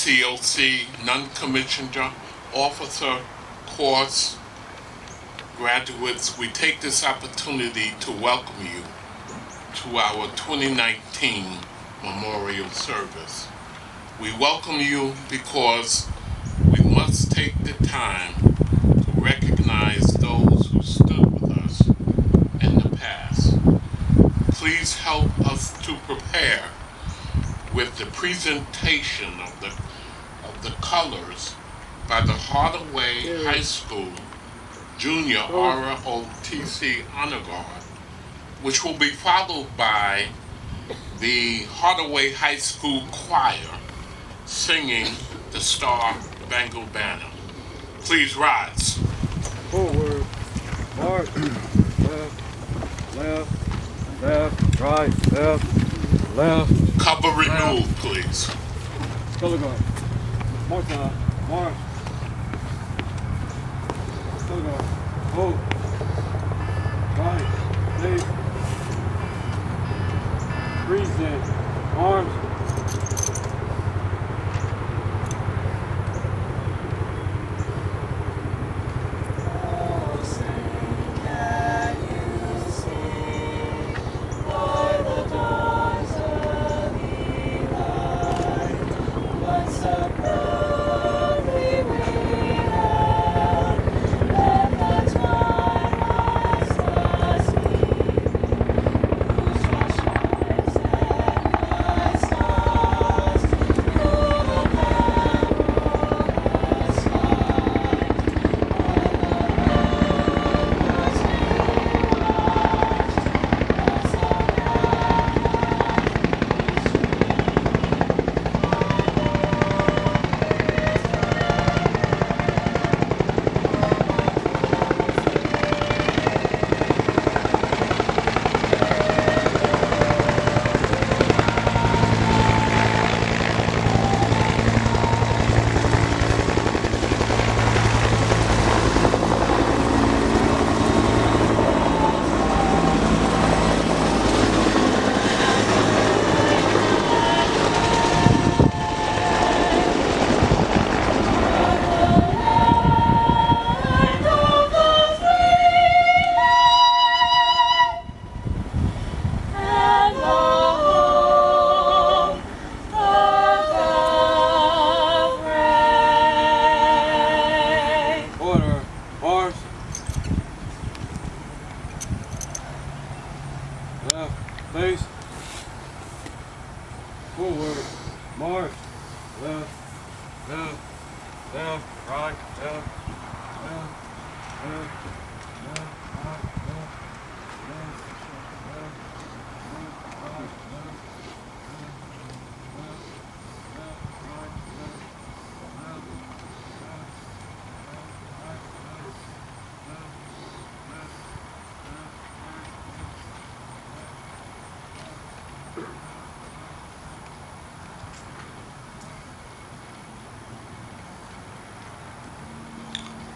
NCOC non-commissioned officer course graduates, we take this opportunity to welcome you to our 2019 memorial service. We welcome you because we must take the time to recognize those who stood with us in the past. Please help us to prepare with the presentation of the colors by the Hardaway High School Junior ROTC Honor Guard, which will be followed by the Hardaway High School Choir singing the Star Spangled Banner. Please rise. Forward, march, left, right, left. Cover removed, please. Color guard. March now, march. Color guard. Hold. Right, face. Breathe in. Arms. Left, face. Forward, march. Left, right, left,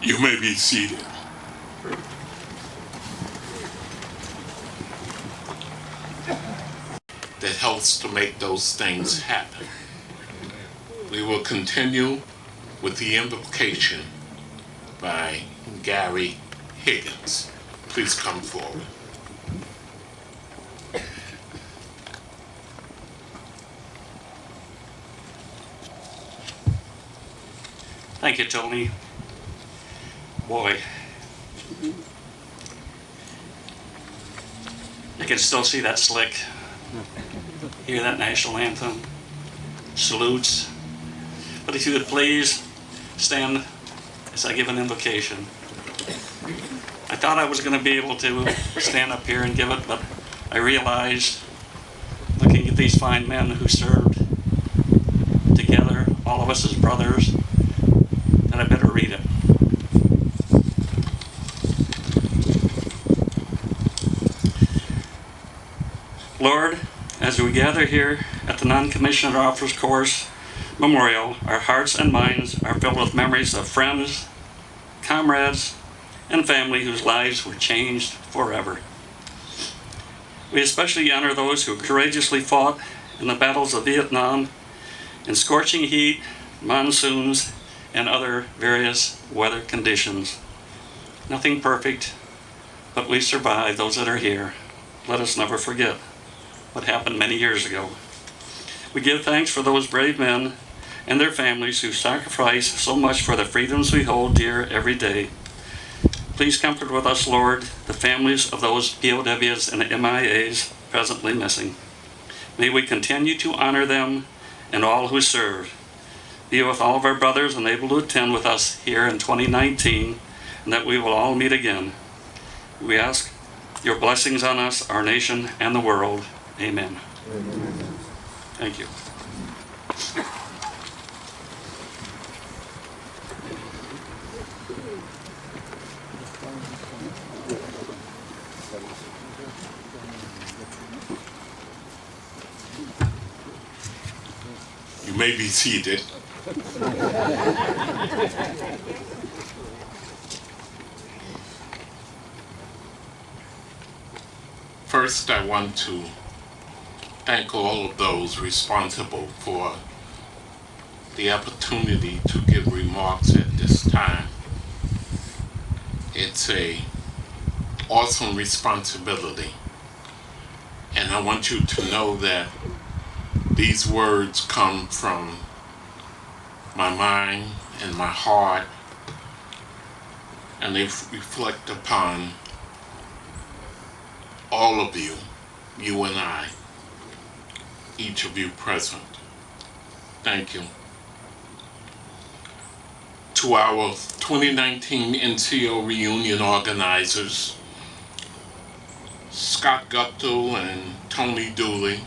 You may be seated. That helps to make those things happen. We will continue with the invocation by Gary Higgins. Please come forward. Thank you, Tony. Boy, I can still see that slick, hear that national anthem, salutes. But if you would please stand as I give an invocation. I thought I was going to be able to stand up here and give it, but I realized, looking at these fine men who served together, all of us as brothers, that I better read it. Lord, as we gather here at the Non-Commissioned Officers Course Memorial, our hearts and minds are filled with memories of friends, comrades, and family whose lives were changed forever. We especially honor those who courageously fought in the battles of Vietnam in scorching heat, monsoons, and other various weather conditions. Nothing perfect, but we survived, those that are here. Let us never forget what happened many years ago. We give thanks for those brave men and their families who sacrifice so much for the freedoms we hold dear every day. Please comfort with us, Lord, the families of those POWs and MIAs presently missing. May we continue to honor them and all who serve. Be with all of our brothers and able to attend with us here in 2019, and that we will all meet again. We ask your blessings on us, our nation, and the world. Amen. Thank you. You may be seated. First, I want to thank all of those responsible for the opportunity to give remarks at this time. It's an awesome responsibility, and I want you to know that these words come from my mind and my heart, and they reflect upon all of you, you and I, each of you present. Thank you. To our 2019 NCO reunion organizers, Scott Guptill and Tony Dooley,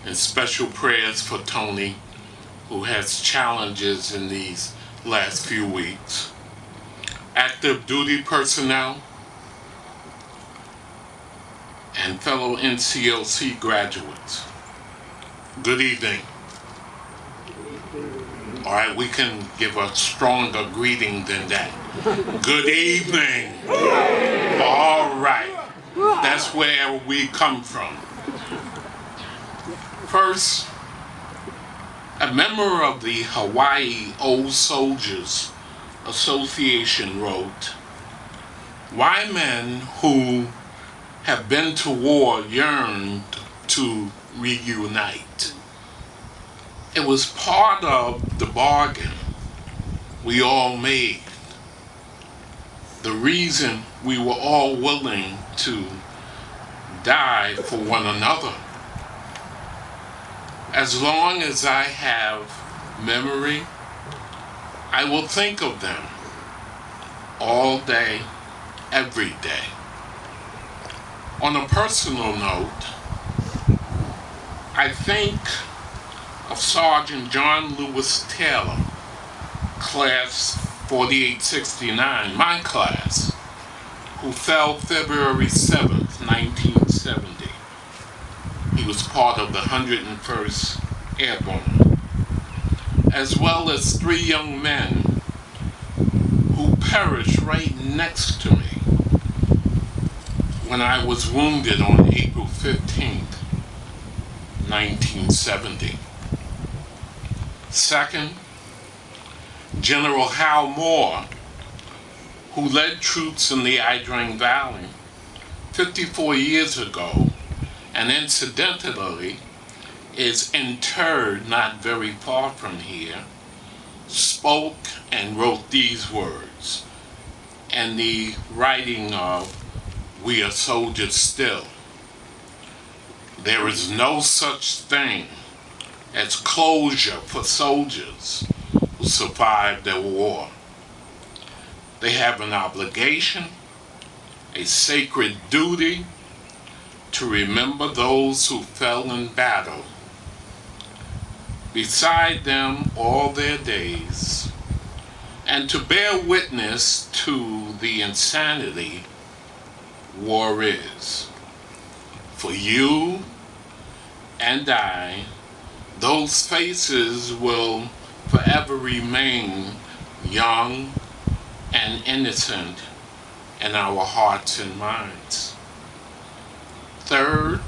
and special prayers for Tony, who has challenges in these last few weeks. Active duty personnel and fellow NCOC graduates, good evening. All right, we can give a stronger greeting than that. Good evening. All right, that's where we come from. First, a member of the Hawaii Old Soldiers Association wrote, "Why men who have been to war yearned to reunite. It was part of the bargain we all made. The reason we were all willing to die for one another. As long as I have memory, I will think of them all day, every day." On a personal note, I think of Sergeant John Lewis Taylor, class 4869, my class, who fell February 7th, 1970. He was part of the 101st Airborne, as well as 3 young men who perished right next to me when I was wounded on April 15th, 1970. Second, General Hal Moore, who led troops in the Idrang Valley 54 years ago, and incidentally is interred not very far from here, spoke and wrote these words, and the writing of "We are soldiers still." "There is no such thing as closure for soldiers who survived the war. They have an obligation, a sacred duty, to remember those who fell in battle. Beside them all their days, and to bear witness to the insanity war is. For you and I, those faces will forever remain young and innocent in our hearts and minds." Third,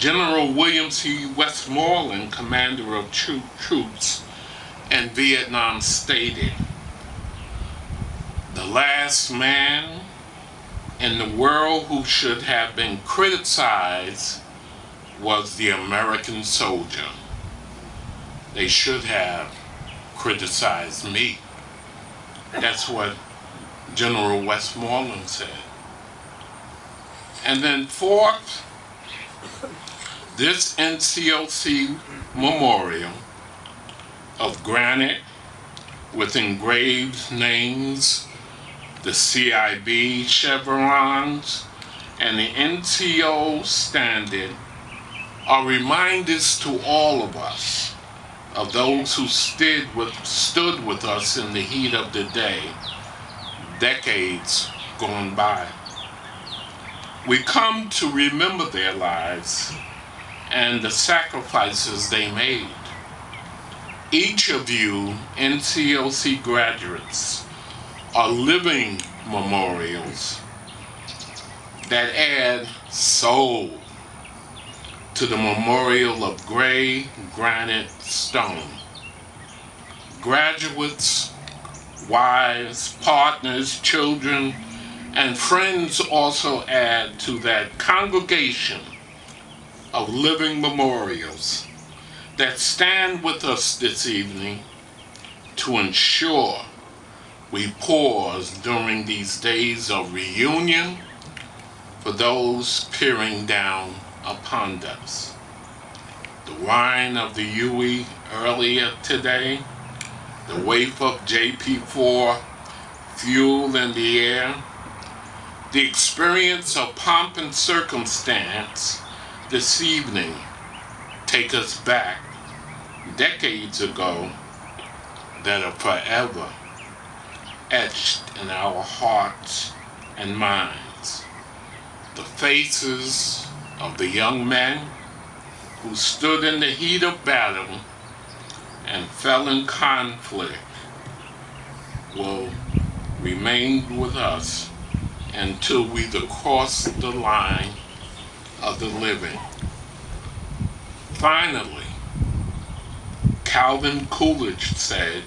General William C. Westmoreland, commander of troops in Vietnam, stated, "The last man in the world who should have been criticized was the American soldier. They should have criticized me." That's what General Westmoreland said. And then fourth, this NCOC memorial of granite with engraved names, the CIB chevrons, and the NCO standard are reminders to all of us of those who stood with us in the heat of the day, decades gone by. We come to remember their lives and the sacrifices they made. Each of you NCOC graduates are living memorials that add soul to the memorial of gray granite stone. Graduates, wives, partners, children, and friends also add to that congregation of living memorials that stand with us this evening to ensure we pause during these days of reunion for those peering down upon us. The whine of the Huey earlier today, the waif of JP4, fuel in the air, the experience of pomp and circumstance this evening take us back decades ago that are forever etched in our hearts and minds. The faces of the young men who stood in the heat of battle and fell in conflict will remain with us until we cross the line of the living. Finally, Calvin Coolidge said,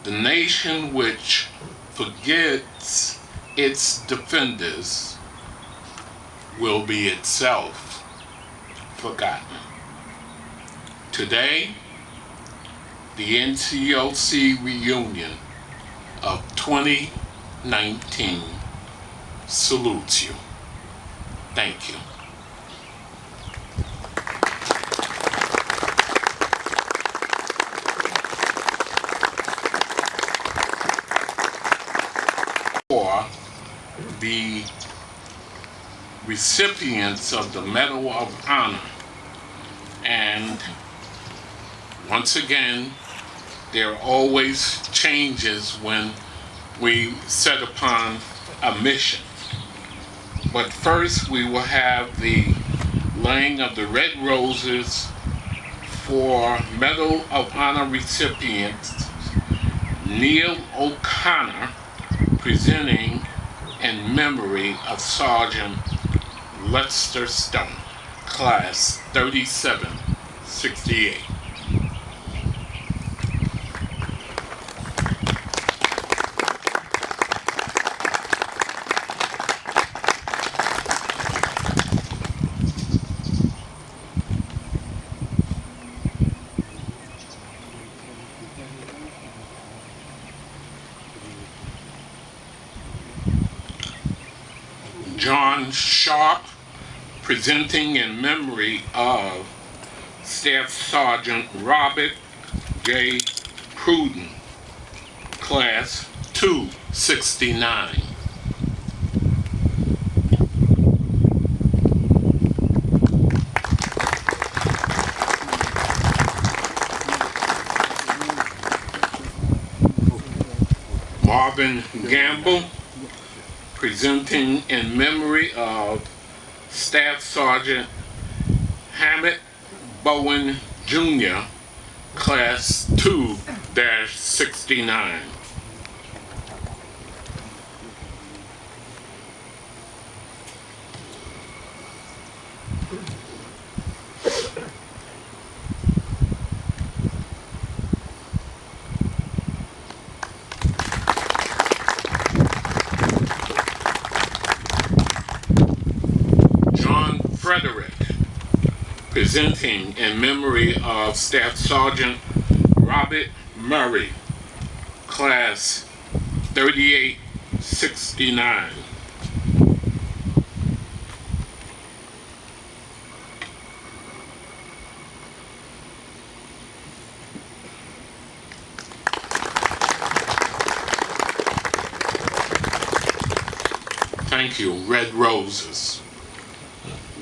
"The nation which forgets its defenders will be itself forgotten." Today, the NCOC reunion of 2019 salutes you. Thank you. For the recipients of the Medal of Honor, and once again, there are always changes when we set upon a mission. But first we will have the laying of the red roses for Medal of Honor recipients Neil O'Connor, presenting in memory of Sergeant Lester Stone, Class 3768. John Sharp, presenting in memory of Staff Sergeant Robert J. Pruden, Class 269. Marvin Gamble, presenting in memory of Staff Sergeant Hammett Bowen Jr., Class 2-69. John Frederick, presenting in memory of Staff Sergeant Robert Murray, Class 3869. Thank you. Red roses.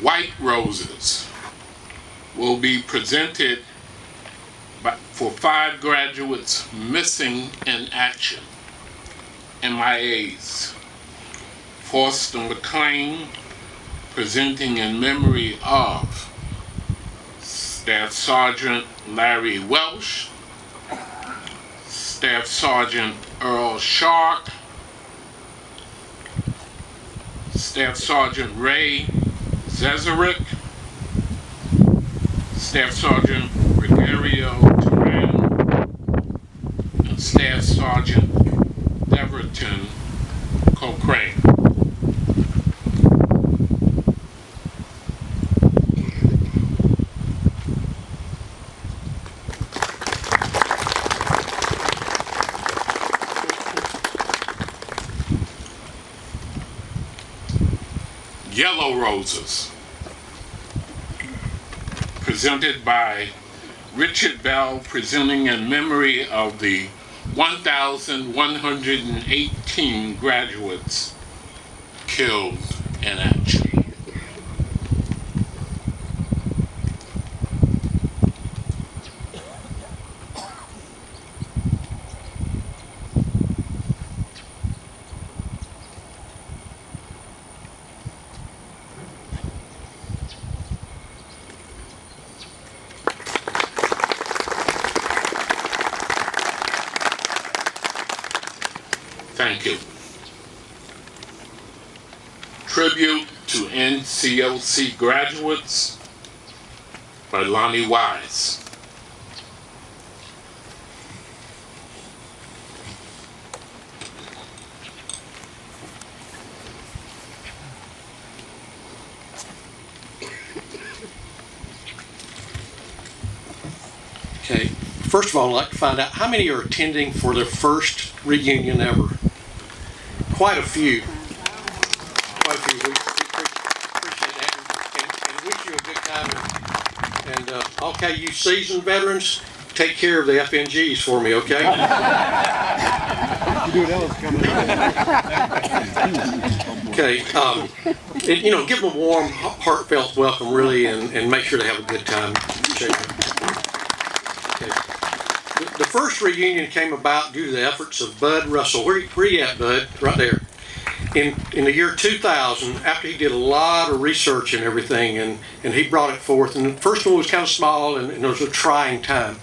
White roses will be presented for 5 graduates missing in action. MIAs. Foster McLean, presenting in memory of Staff Sergeant Larry Welsh, Staff Sergeant Earl Shark, Staff Sergeant Ray Zezerick, Staff Sergeant Gregorio Turan, and Staff Sergeant Deverton Cochrane. Yellow roses, presented by Richard Bell, presenting in memory of the 1,118 graduates killed in action. Thank you. Tribute to NCOC graduates by Lonnie Wise. Okay, first of all, I'd like to find out how many are attending for their first reunion ever. Quite a few. Quite a few. We appreciate that and wish you a good time. And okay, you seasoned veterans, take care of the FNGs for me, okay? Okay, and, give them a warm, heartfelt welcome, really, and make sure they have a good time. Okay. The first reunion came about due to the efforts of Bud Russell. Where you at, Bud? Right there. In the year 2000, after he did a lot of research and everything, and he brought it forth. And the first one was kind of small, and it was a trying time.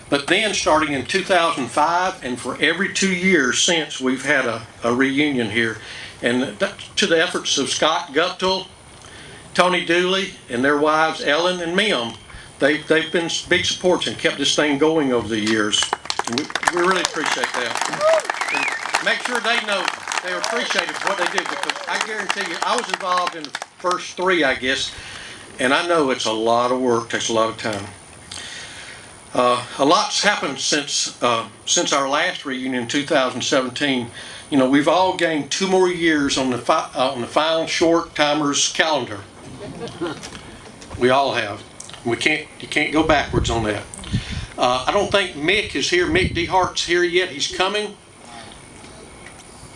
But then, starting in 2005, and for every 2 years since, we've had a reunion here. And to the efforts of Scott Guptill, Tony Dooley, and their wives Ellen and Mim, they've been big supports and kept this thing going over the years. And we really appreciate that. And make sure they know they are appreciated for what they do, because I guarantee you, I was involved in the first 3, I guess, and I know it's a lot of work, takes a lot of time. A lot's happened since our last reunion in 2017. We've all gained 2 more years on the final short timers calendar. We all have. You can't go backwards on that. I don't think Mick is here. Mick DeHart's here yet. He's coming.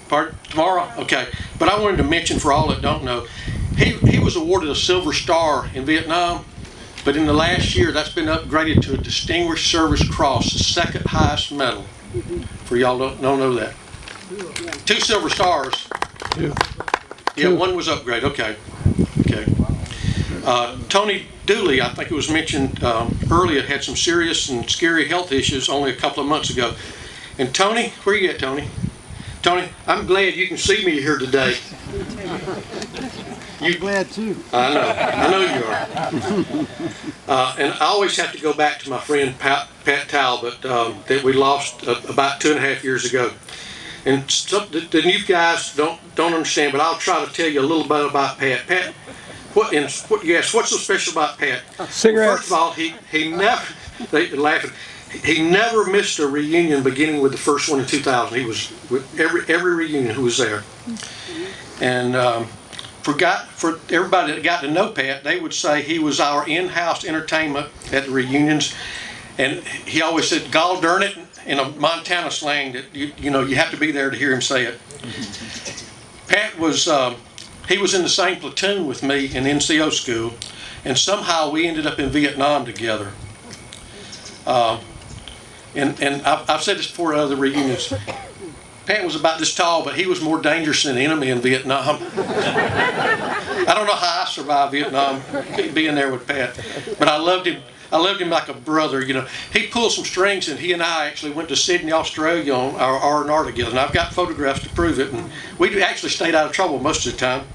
Pardon? Tomorrow? Okay. But I wanted to mention, for all that don't know, he was awarded a Silver Star in Vietnam, but in the last year that's been upgraded to a Distinguished Service Cross, the 2nd highest medal. For y'all don't know that. 2 Silver Stars. Yeah, 1 was upgraded. Okay. Tony Dooley, I think it was mentioned earlier, had some serious and scary health issues only a couple of months ago. And Tony, where you at, Tony? Tony, I'm glad you can see me here today. I'm glad too. I know you are. And I always have to go back to my friend Pat Talbot that we lost about 2.5 years ago. And the new guys don't understand, but I'll try to tell you a little bit about Pat. Pat, yes, what's so special about Pat? Cigarettes. First of all, he never, they're laughing, he never missed a reunion beginning with the first one in 2000. He was with every reunion who was there. And for everybody that got to know Pat, they would say he was our in-house entertainment at the reunions. And he always said, "Gall darn it," in a Montana slang that you know you have to be there to hear him say it. Pat was he was in the same platoon with me in NCO school, and somehow we ended up in Vietnam together. And I've said this before at other reunions. Pat was about this tall, but he was more dangerous than the enemy in Vietnam. I don't know how I survived Vietnam, being there with Pat, but I loved him. I loved him like a brother. You know, he pulled some strings, and he and I actually went to Sydney, Australia on our R&R together, and I've got photographs to prove it. And we actually stayed out of trouble most of the time.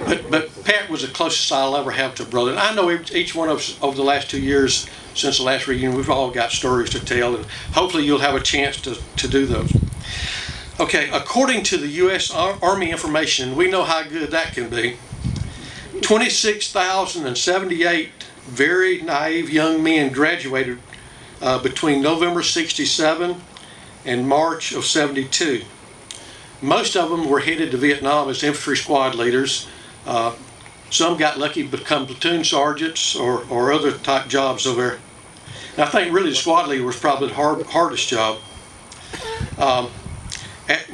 But Pat was the closest I'll ever have to a brother. And I know each one of us over the last 2 years since the last reunion, we've all got stories to tell, and hopefully you'll have a chance to do those. Okay, according to the U.S. Army information, we know how good that can be. 26,078 very naive young men graduated between November '67 and March of '72. Most of them were headed to Vietnam as infantry squad leaders. Some got lucky to become platoon sergeants or other type jobs over there. And I think really the squad leader was probably the hardest job.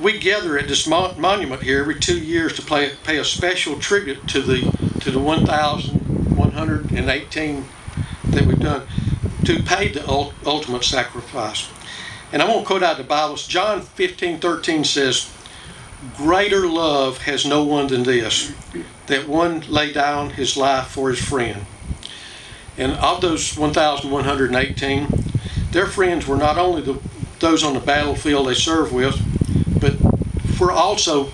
We gather at this monument here every 2 years to pay a special tribute to the 1,118 that we've done, to pay the ultimate sacrifice. And I'm going to quote out the Bible. John 15:13 says, "Greater love has no one than this, that one lay down his life for his friend." And of those 1,118, their friends were not only those on the battlefield they served with, but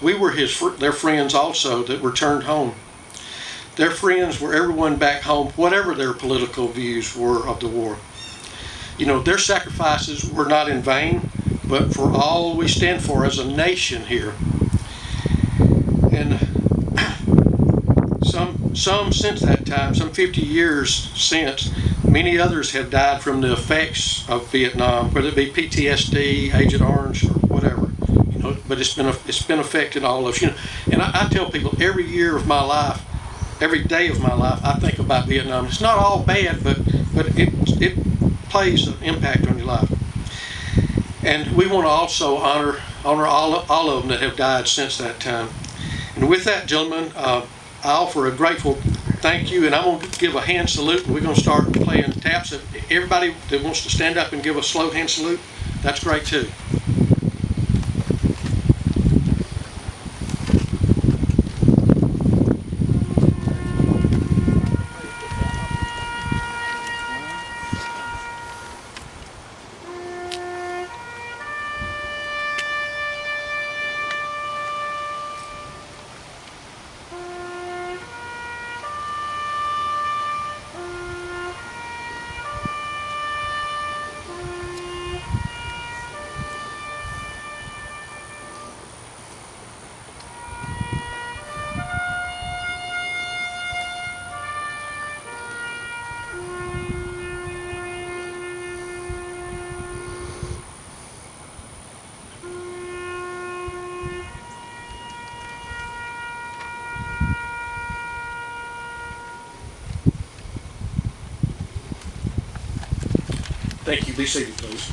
we were their friends also that returned home. Their friends were everyone back home, whatever their political views were of the war. You know, their sacrifices were not in vain, but for all we stand for as a nation here. And some since that time, some 50 years since, many others have died from the effects of Vietnam, whether it be PTSD, Agent Orange, or whatever. You know, but it's been affecting all of us. You know, and I tell people every year of my life, every day of my life, I think about Vietnam. It's not all bad, but it plays an impact on your life. And we want to also honor all of them that have died since that time. And with that, gentlemen, I offer a grateful thank you, and I'm going to give a hand salute, and we're going to start playing taps. Everybody that wants to stand up and give a slow hand salute, that's great too. Thank you. Be seated, please.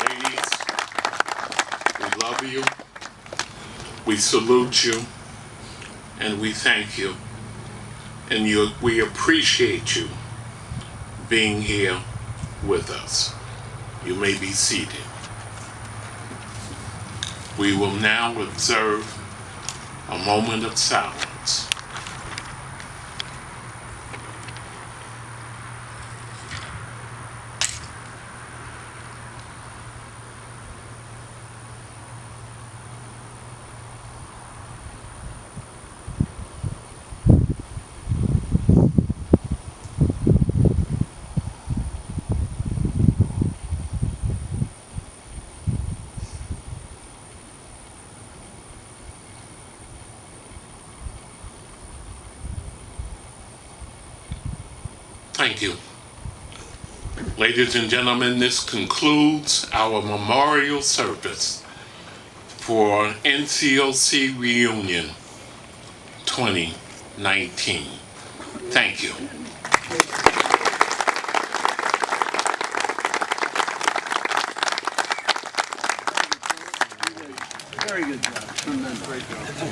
Ladies, we love you, we salute you, and we thank you. And we appreciate you being here with us. You may be seated. We will now observe a moment of silence. Thank you. Ladies and gentlemen, this concludes our memorial service for NCOC Reunion 2019. Thank you. Very good job. Great job.